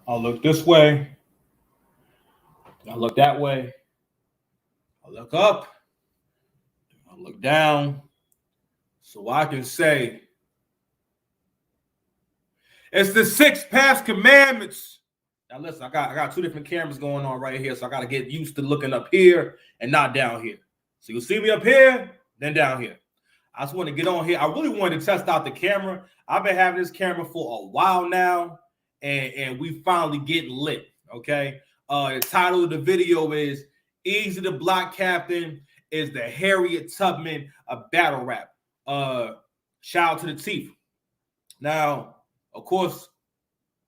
I look this way. I look that way. I look up. I look down. So I can say, it's the six past commandments. Now listen, I got two different cameras going on right here, so I got to get used to looking up here and not down here. So you'll see me up here, then down here. I just want to get on here. I really wanted to test out the camera. I've been having this camera for a while now, and we finally getting lit. Okay. The title of the video is "Eazy the Block Captain is the Harriet Tubman of battle rap." Shout out to the Teeth. Now, of course,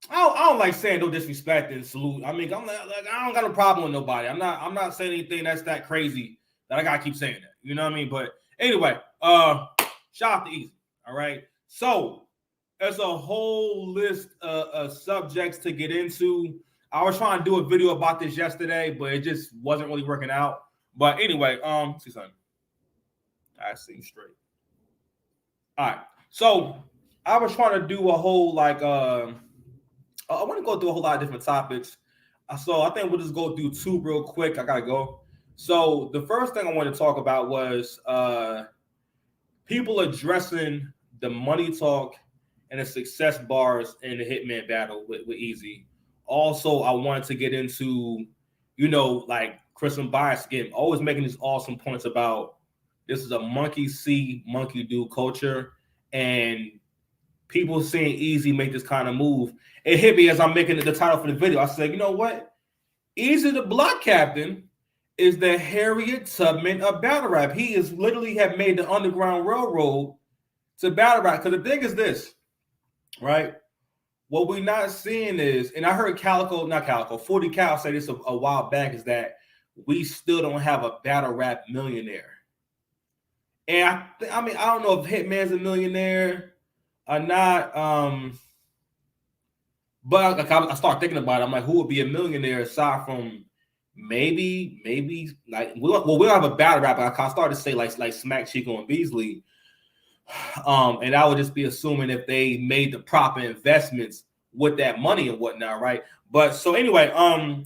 I don't like saying no disrespect and salute. I mean, I'm not, like, I don't got a problem with nobody. I'm not saying anything that's that crazy that I gotta keep saying that. You know what I mean? But anyway, shout out to Eazy. All right. So there's a whole list of subjects to get into. I was trying to do a video about this yesterday, but it just wasn't really working out. But anyway, see something. I see straight. All right. So I was trying to do a whole like I want to go through a whole lot of different topics. So I think we'll just go through two real quick. I gotta go. So the first thing I wanted to talk about was people addressing the money talk and the success bars in the Hitman battle with Eazy. Also, I wanted to get into, like Chris and Bias again, always making these awesome points about this is a monkey see, monkey do culture, and people seeing Eazy make this kind of move. It hit me as I'm making the title for the video. I said, you know what? Eazy the Block Captain is the Harriet Tubman of battle rap. He is literally have made the Underground Railroad to battle rap. Because the thing is this, right? What we're not seeing is, and I heard 40 Cal say this a while back, is that we still don't have a battle rap millionaire. And I mean, I don't know if Hitman's a millionaire or not. But I start thinking about it. I'm like, who would be a millionaire aside from maybe like we don't have a battle rap. I started to say like Smack Chico and Beasley. And I would just be assuming if they made the proper investments with that money and whatnot, right? But so anyway,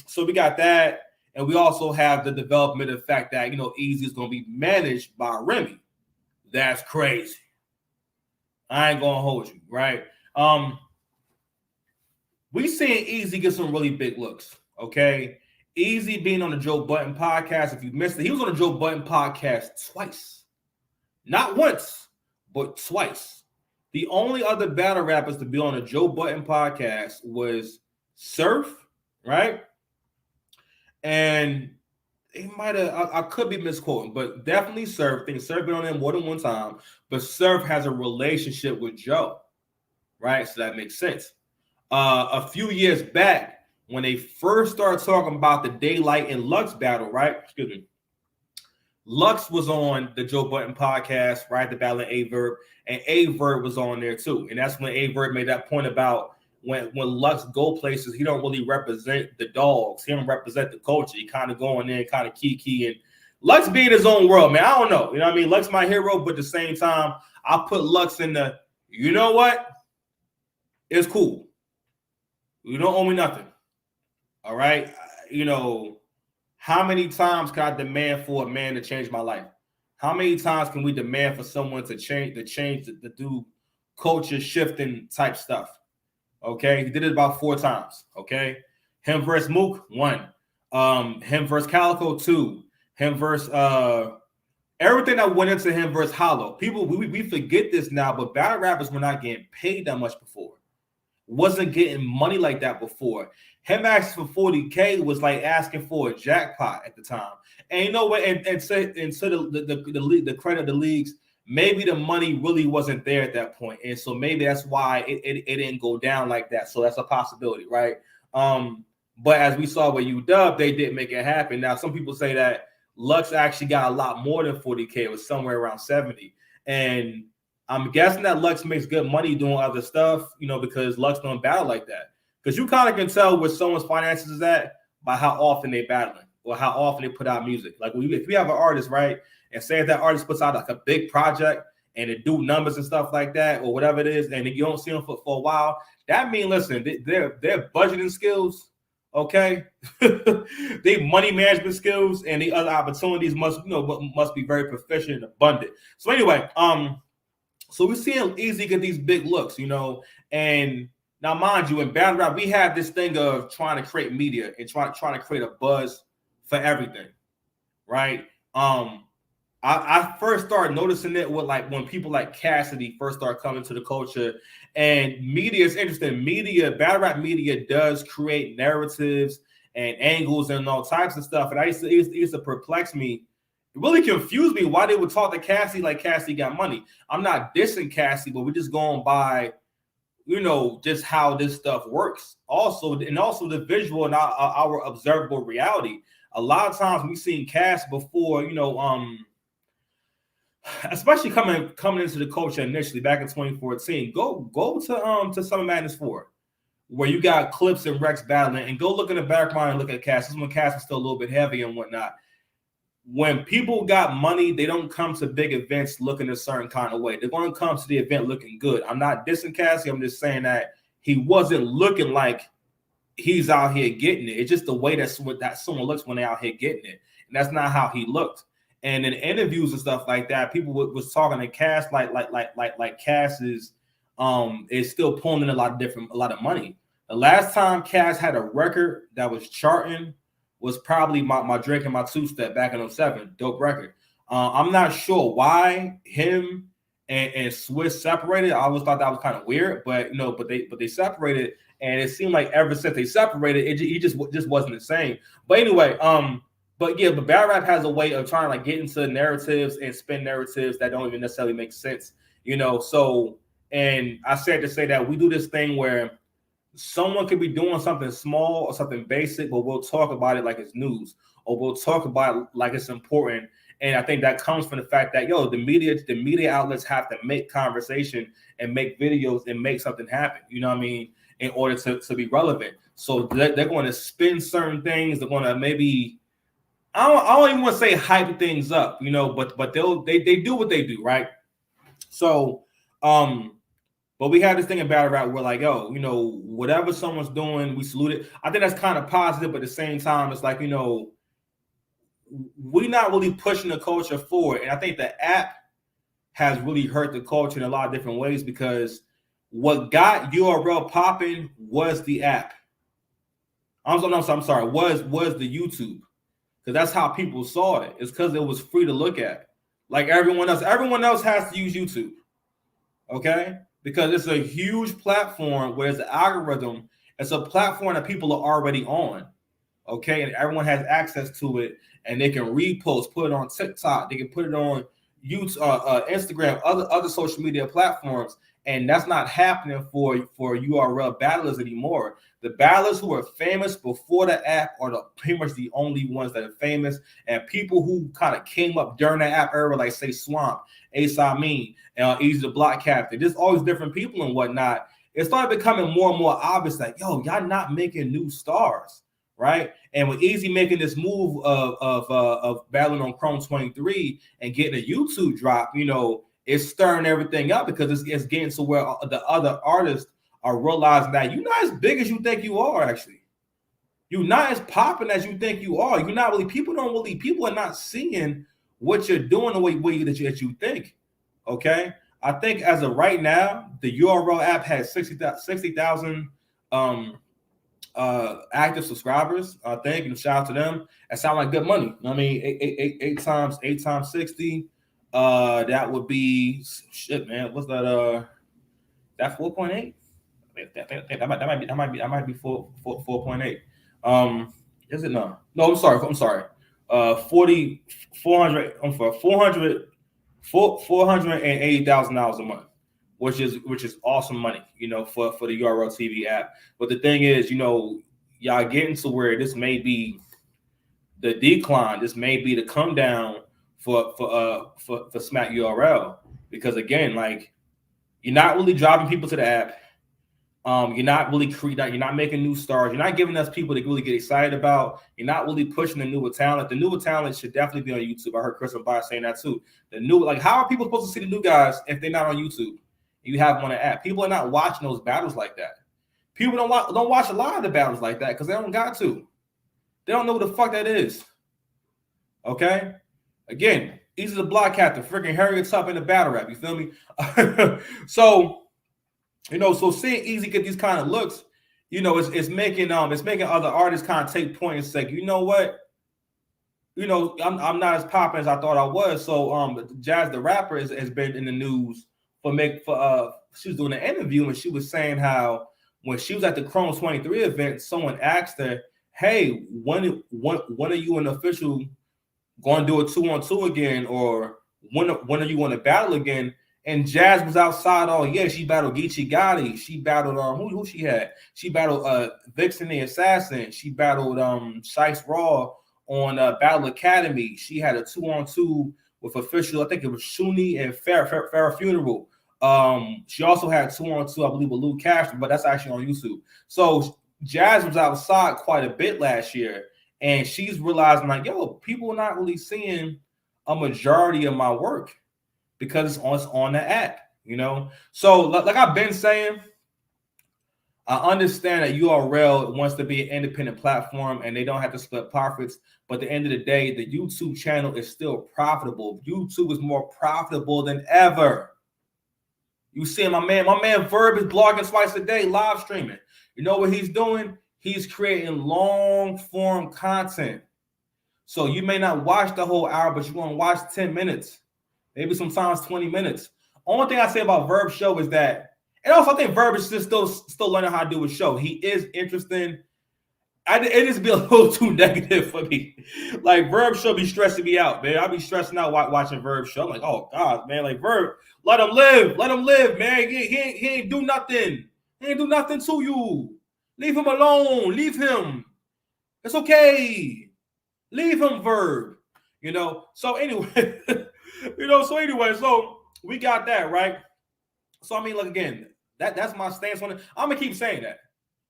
so we got that, and we also have the development of the fact that Eazy is going to be managed by Remy. That's crazy. I ain't gonna hold you, right? We seen Eazy get some really big looks. Okay, Eazy being on the Joe Budden podcast. If you missed it, he was on the Joe Budden podcast twice, not once, but twice. The only other battle rappers to be on a Joe Budden podcast was Surf, right? And he might have, I could be misquoting, but definitely Surf. I think Surf been on him more than one time, but Surf has a relationship with Joe, right? So that makes sense. A few years back, when they first started talking about the Daylight and Lux battle, right? Excuse me. Lux was on the Joe Budden podcast, right? The battle of Averb, and Averb was on there too. And that's when Averb made that point about when Lux go places, he don't really represent the dogs. He don't represent the culture. He kind of going in, kind of kiki, and Lux be in his own world, man. I don't know. You know what I mean? Lux my hero, but at the same time, I put Lux in the, you know what? It's cool. You don't owe me nothing. All right. How many times can I demand for a man to change my life? How many times can we demand for someone to do culture shifting type stuff? Okay. He did it about 4 times. Okay. Him versus Mook, 1. Him versus Calico, 2. Him versus everything that went into him versus Hollow. People, we forget this now, but battle rappers were not getting paid that much before. Wasn't getting money like that before. Him asking for 40K was like asking for a jackpot at the time. And you know what? And the credit of the leagues, maybe the money really wasn't there at that point. And so maybe that's why it didn't go down like that. So that's a possibility, right? But as we saw with UW, they didn't make it happen. Now, some people say that Lux actually got a lot more than 40K. It was somewhere around 70. And I'm guessing that Lux makes good money doing other stuff, because Lux don't battle like that. Because you kind of can tell where someone's finances is at by how often they battling or how often they put out music. Like if we have an artist, right, and say if that artist puts out like a big project and it do numbers and stuff like that or whatever it is, and you don't see them for a while, that means, listen, their budgeting skills, okay, they money management skills and the other opportunities must be very proficient and abundant. So anyway, so we're seeing Eazy get these big looks, and now mind you, in battle rap, we have this thing of trying to create media and trying to create a buzz for everything, right? I first started noticing it with like when people like Cassidy first started coming to the culture, and media is interesting. Battle rap media does create narratives and angles and all types of stuff. And it used to perplex me. It really confused me why they would talk to Cassidy like Cassidy got money. I'm not dissing Cassidy, but we're just going by, just how this stuff works. Also the visual and our observable reality. A lot of times we've seen Cass before, especially coming into the culture initially back in 2014. Go to Summer Madness 4, where you got Clips and Rex battling, and go look in the background and look at Cass. This is when Cass was still a little bit heavy and whatnot. When people got money, they don't come to big events looking a certain kind of way. They're going to come to the event looking good. I'm not dissing Cassie. I'm just saying that he wasn't looking like he's out here getting it. It's just the way that someone looks when they're out here getting it. And that's not how he looked. And in interviews and stuff like that, people was talking to Cass like Cass is still pulling in a lot of money. The last time Cass had a record that was charting was probably my Drake and my Two Step back in 2007. Dope record. I'm not sure why him and Swiss separated. I always thought that was kind of weird, but they separated, and it seemed like ever since they separated, it just wasn't the same. But anyway, but battle rap has a way of trying to like get into narratives and spin narratives that don't even necessarily make sense, So, and I said to say that we do this thing where someone could be doing something small or something basic, but we'll talk about it like it's news, or we'll talk about it like it's important. And I think that comes from the fact that the media outlets have to make conversation and make videos and make something happen. You know what I mean? In order to be relevant. So they're going to spin certain things. They're going to maybe, I don't even want to say hype things up, but they do what they do, right? So, but we have this thing in battle rap where like, whatever someone's doing, we salute it. I think that's kind of positive, but at the same time, it's like, we're not really pushing the culture forward. And I think the app has really hurt the culture in a lot of different ways, because what got URL popping was the app. I'm sorry, was the YouTube. Because that's how people saw it. It's because it was free to look at. Like everyone else. Everyone else has to use YouTube. Okay? Because it's a huge platform where it's an algorithm. It's a platform that people are already on. Okay? And everyone has access to it. And they can repost, put it on TikTok. They can put it on YouTube, Instagram, other social media platforms. And that's not happening for URL battlers anymore. The battlers who are famous before the app are pretty much the only ones that are famous. And people who kind of came up during the app era, like say Swamp, Ace Amin, Eazy the Block Captain, there's always different people and whatnot. It started becoming more and more obvious that, y'all not making new stars, right? And with Eazy making this move of battling on Chrome 23 and getting a YouTube drop, it's stirring everything up, because it's getting to where the other artists are realizing that you're not as big as you think you are. Actually, you're not as popping as you think you are. You're not really. People are not seeing what you're doing the way that you think. Okay, I think as of right now, the URL app has 60,000 active subscribers. I think, and shout out to them. That sound like good money. I mean, eight times 60. That would be shit, man. What's that? That 4.8. That might be 4.8. Is it no? No, I'm sorry. 400. I'm for $480,000 a month, which is awesome money, for the URL TV app. But the thing is, y'all getting to where this may be the decline. This may be the come down for Smack URL, because again, like, you're not really driving people to the app. You're not really you're not making new stars. You're not giving us people to really get excited about. You're not really pushing the newer talent. The newer talent should definitely be on YouTube. I heard Chris and Bob saying that too. How are people supposed to see the new guys if they're not on YouTube? You have them on the app. People are not watching those battles like that. People don't watch a lot of the battles like that because they don't got to. They don't know what the fuck that is. Okay? Again, Eazy the block captain, freaking Harriet Tubman in the battle rap. You feel me? So, so seeing Eazy get these kind of looks, it's making other artists kind of take point and say, you know what? I'm not as popping as I thought I was. So Jazz the rapper has been in the news she was doing an interview and she was saying how when she was at the Chrome 23 event, someone asked her, hey, when are you an official going to do a 2-on-2 again, or when are you going to battle again? And Jazz was outside all year. She battled Geechee Gotti. She battled who she had? She battled Vixen the Assassin. She battled Shice Raw on Battle Academy. She had a 2-on-2 with official, I think it was Shuni and Farrah Funeral. She also had 2-on-2, I believe, with Luke Castro, but that's actually on YouTube. So Jazz was outside quite a bit last year, and she's realizing like, yo, people are not really seeing a majority of my work because it's on the app, So like I've been saying, I understand that URL wants to be an independent platform and they don't have to split profits. But at the end of the day, the YouTube channel is still profitable. YouTube is more profitable than ever. You see my man Verb is blogging twice a day, live streaming. You know what he's doing? He's creating long form content. So you may not watch the whole hour, but you're going to watch 10 minutes, maybe sometimes 20 minutes. Only thing I say about Verb's show is that, and also I think Verb is still learning how to do his show. He is interesting. It just be a little too negative for me. Like Verb show be stressing me out, man. I be stressing out watching Verb show. I'm like, oh God, man, like Verb, let him live, man. He ain't do nothing. He ain't do nothing to you. Leave him alone. Leave him. It's okay. Leave him, Verb. So anyway, so we got that, right? So I mean, look, again, that's my stance on it. I'm gonna keep saying that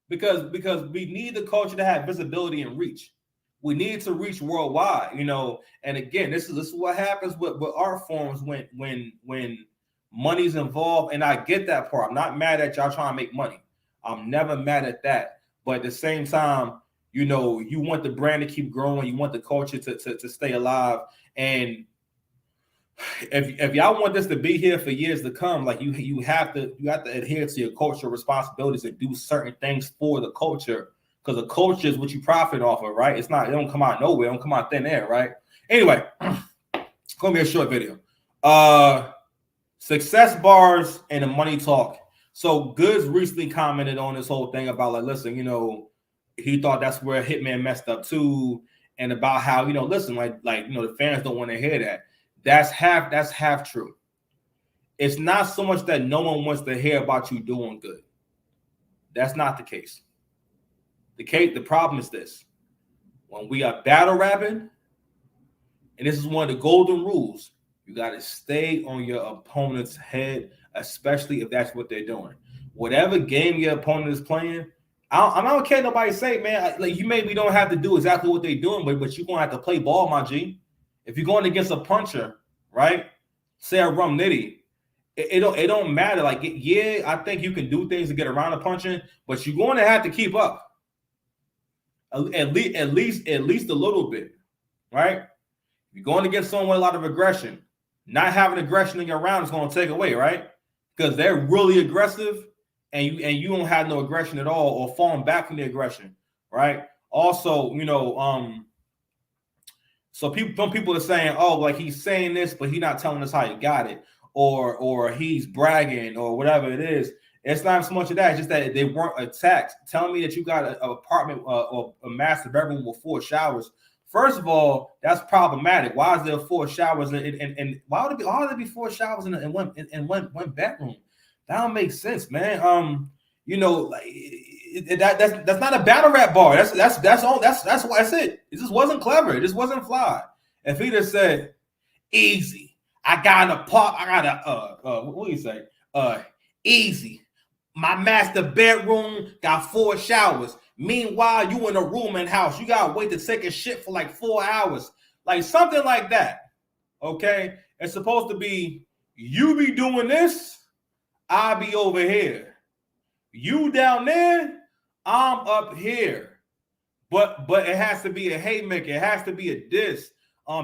because we need the culture to have visibility and reach. We need to reach worldwide, And again, this is what happens with art forms when money's involved. And I get that part. I'm not mad at y'all trying to make money. I'm never mad at that. But at the same time, you want the brand to keep growing. You want the culture to stay alive. And if y'all want this to be here for years to come, like you have to adhere to your cultural responsibilities and do certain things for the culture, because the culture is what you profit off of, right? It don't come out nowhere, it don't come out thin air, right? Anyway, it's gonna be a short video. Success bars and the money talk. So Goods recently commented on this whole thing about like, listen, he thought that's where Hitman messed up too, and about how listen, like the fans don't want to hear that. That's half true. It's not so much that no one wants to hear about you doing good. That's not the case. The problem is this: when we are battle rapping, and this is one of the golden rules, you got to stay on your opponent's head, especially if that's what they're doing. Whatever game your opponent is playing, I don't care nobody say, man. Like you maybe don't have to do exactly what they're doing, but you're gonna have to play ball, my G. If you're going against a puncher, right? Say a Rum Nitty, it don't matter. Like, yeah, I think you can do things to get around the punching, but you're going to have to keep up. At least a little bit, right? You're going against someone with a lot of aggression. Not having aggression in your round is going to take away, right? Because they're really aggressive, and you don't have no aggression at all, or falling back from the aggression, right? Also, so some people are saying, oh, like he's saying this, but he's not telling us how he got it, or he's bragging, or whatever it is. It's not so much of that. It's just that they weren't attacked. Telling me that you got an apartment or a master bedroom with 4 showers. First of all, that's problematic. Why is there 4 showers and why would there be 4 showers in one bedroom? That don't make sense, man. That's not a battle rap bar. That's all. That's why I said it just wasn't clever. It just wasn't fly. If he just said easy, I got what do you say? Easy. My master bedroom got 4 showers. Meanwhile, you in a room and house. You gotta wait to take a shit for like 4 hours. Like something like that. Okay? It's supposed to be you be doing this, I be over here. You down there, I'm up here, but it has to be a haymaker. It has to be a diss.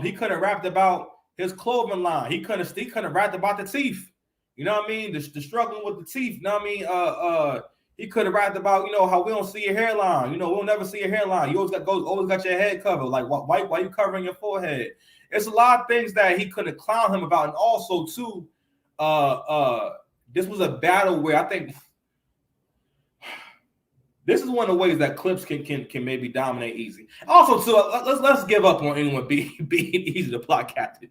He could have rapped about his clothing line. He could have rapped about the teeth. You know what I mean? The struggling with the teeth. You know what I mean? He could have rapped about, you know, how we don't see your hairline. You know, we'll never see your hairline. You always got your head covered. Like, why you covering your forehead? It's a lot of things that he could have clowned him about. And also, too, this was a battle where I think this is one of the ways that clips can maybe dominate Eazy. Also, too, let's give up on anyone being Eazy the plot captain.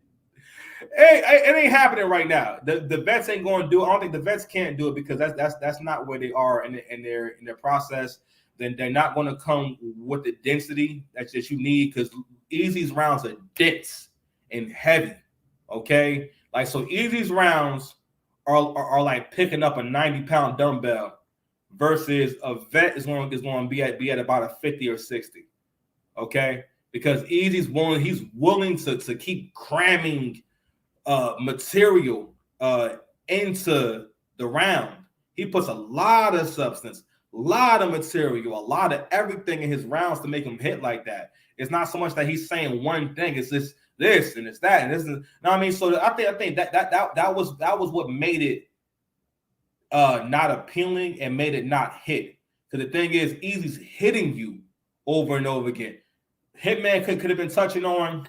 It ain't happening right now. The vets ain't going to do it. I don't think the vets can't do it because that's not where they are in their process. Then they're not going to come with the density that you need because Eazy's rounds are dense and heavy. Okay, like so Eazy's rounds are like picking up a 90-pound dumbbell versus a vet is going to be at about a 50 or 60. Okay, because Eazy's willing to keep cramming material into the round. He puts a lot of substance, a lot of material, a lot of everything in his rounds to make him hit like that. It's not so much that he's saying one thing. It's just this and it's that and this is. You know what I mean? So I think that was what made it not appealing and made it not hit. Because the thing is, Eazy's hitting you over and over again. Hitman could have been touching on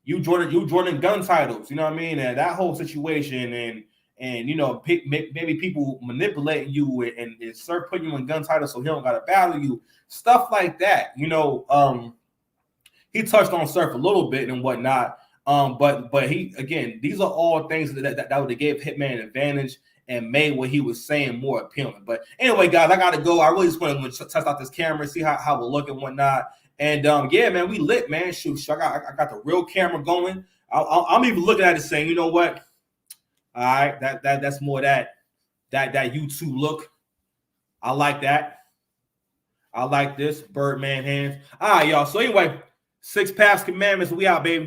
you Jordan gun titles, you know what I mean, and that whole situation, and you know maybe people manipulating you and start putting you in gun titles so he don't gotta battle you, stuff like that. You know, he touched on Surf a little bit and whatnot, but he again, these are all things that would have gave Hitman an advantage and made what he was saying more appealing. But anyway, guys, I gotta go. I really just want to test out this camera, see how we'll look and whatnot. And yeah, man, we lit, man. Shoot, I got the real camera going. I'm even looking at it saying, you know what? All right, that's more that YouTube look. I like that. I like this Birdman hands. All right, y'all. So anyway, 6 Past Commandments. We out, baby.